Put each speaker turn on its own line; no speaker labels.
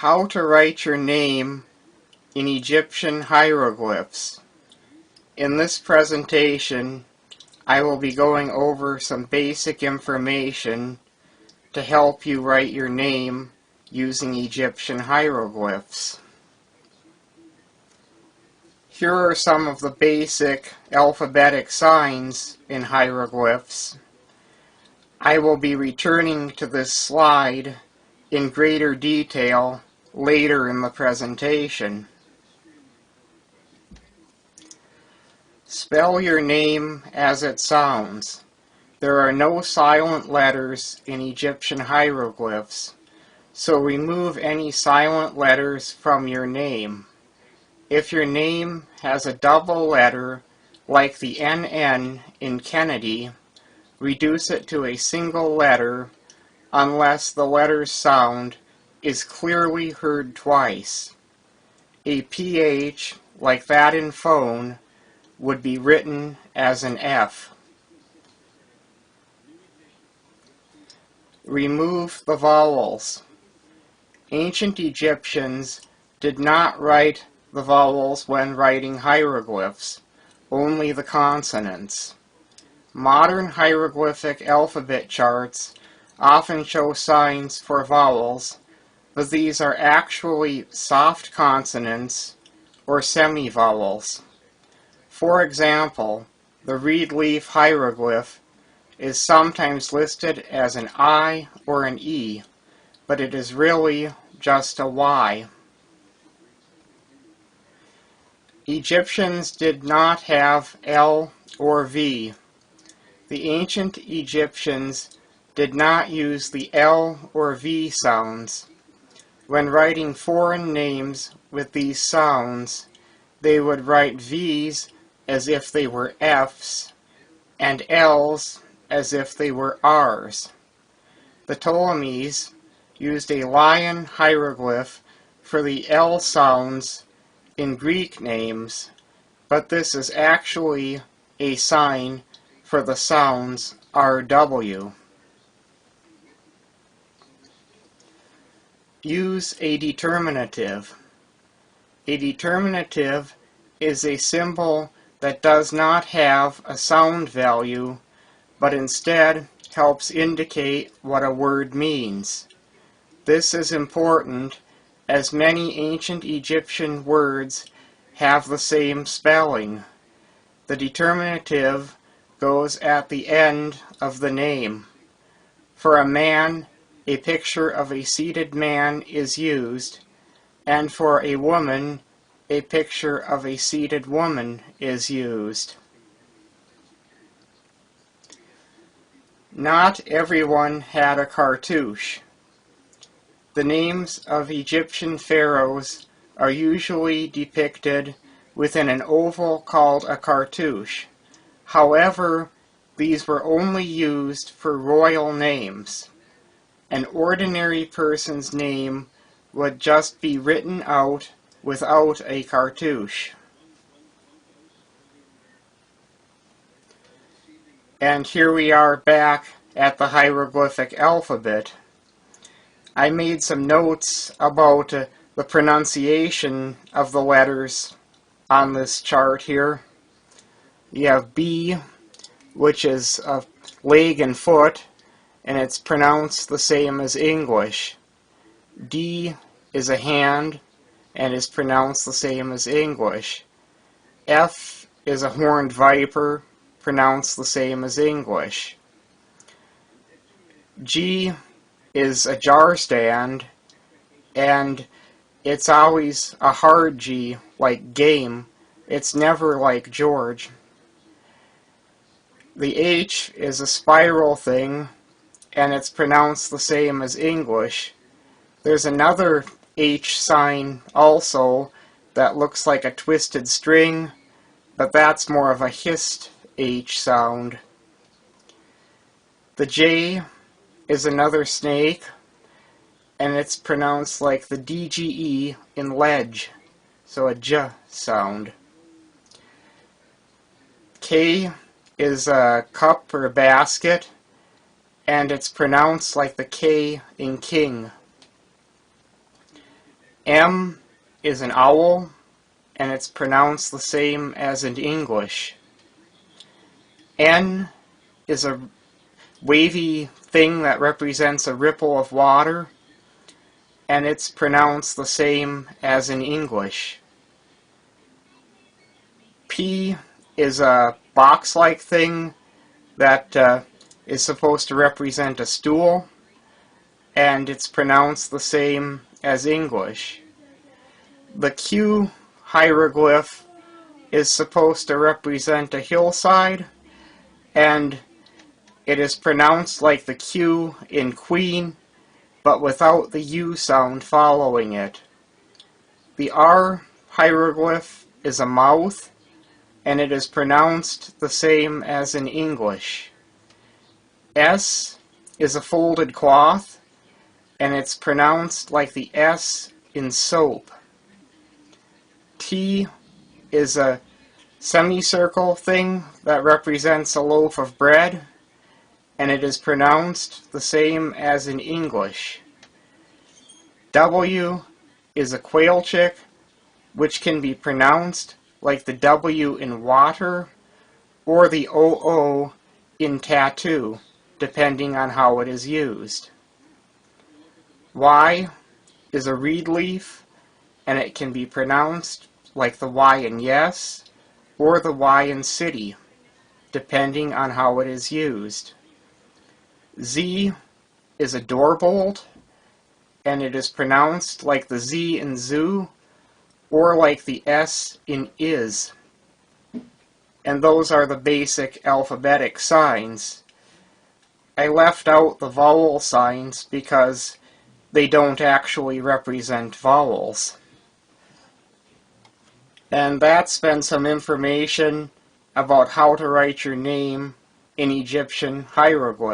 How to write your name in Egyptian hieroglyphs. In this presentation, I will be going over some basic information to help you write your name using Egyptian hieroglyphs. Here are some of the basic alphabetic signs in hieroglyphs. I will be returning to this slide in greater detail later in the presentation. Spell your name as it sounds. There are no silent letters in Egyptian hieroglyphs, so remove any silent letters from your name. If your name has a double letter, like the NN in Kennedy, reduce it to a single letter unless the letter's sound is clearly heard twice. A PH, like that in phone, would be written as an F. Remove the vowels. Ancient Egyptians did not write the vowels when writing hieroglyphs, only the consonants. Modern hieroglyphic alphabet charts often show signs for vowels, but these are actually soft consonants or semivowels. For example, the reed leaf hieroglyph is sometimes listed as an I or an E, but it is really just a Y. Egyptians did not have L or V. The ancient Egyptians did not use the L or V sounds. When writing foreign names with these sounds, they would write V's as if they were F's, and L's as if they were R's. The Ptolemies used a lion hieroglyph for the L sounds in Greek names, but this is actually a sign for the sounds RW. Use a determinative. A determinative is a symbol that does not have a sound value, but instead helps indicate what a word means. This is important as many ancient Egyptian words have the same spelling. The determinative goes at the end of the name. For a man, a picture of a seated man is used, and for a woman, a picture of a seated woman is used. Not everyone had a cartouche. The names of Egyptian pharaohs are usually depicted within an oval called a cartouche. However, these were only used for royal names. An ordinary person's name would just be written out without a cartouche. And here we are back at the hieroglyphic alphabet. I made some notes about the pronunciation of the letters on this chart here. You have B, which is a leg and foot, and it's pronounced the same as English. D is a hand, and is pronounced the same as English. F is a horned viper, pronounced the same as English. G is a jar stand, and it's always a hard G, like game. It's never like George. The H is a spiral thing, and it's pronounced the same as English. There's another H sign also that looks like a twisted string, but that's more of a hissed H sound. The J is another snake, and it's pronounced like the DGE in ledge, so a J sound. K is a cup or a basket, and it's pronounced like the K in king. M is an owl, and it's pronounced the same as in English. N is a wavy thing that represents a ripple of water, and it's pronounced the same as in English. P is a box-like thing that is supposed to represent a stool, and it's pronounced the same as English. The Q hieroglyph is supposed to represent a hillside, and it is pronounced like the Q in Queen, but without the U sound following it. The R hieroglyph is a mouth, and it is pronounced the same as in English. S is a folded cloth, and it's pronounced like the S in soap. T is a semicircle thing that represents a loaf of bread, and it is pronounced the same as in English. W is a quail chick, which can be pronounced like the W in water or the OO in tattoo, depending on how it is used. Y is a reed leaf, and it can be pronounced like the Y in yes or the Y in city, depending on how it is used. Z is a door bolt, and it is pronounced like the Z in zoo or like the S in is. And those are the basic alphabetic signs. I left out the vowel signs because they don't actually represent vowels. And that's been some information about how to write your name in Egyptian hieroglyphs.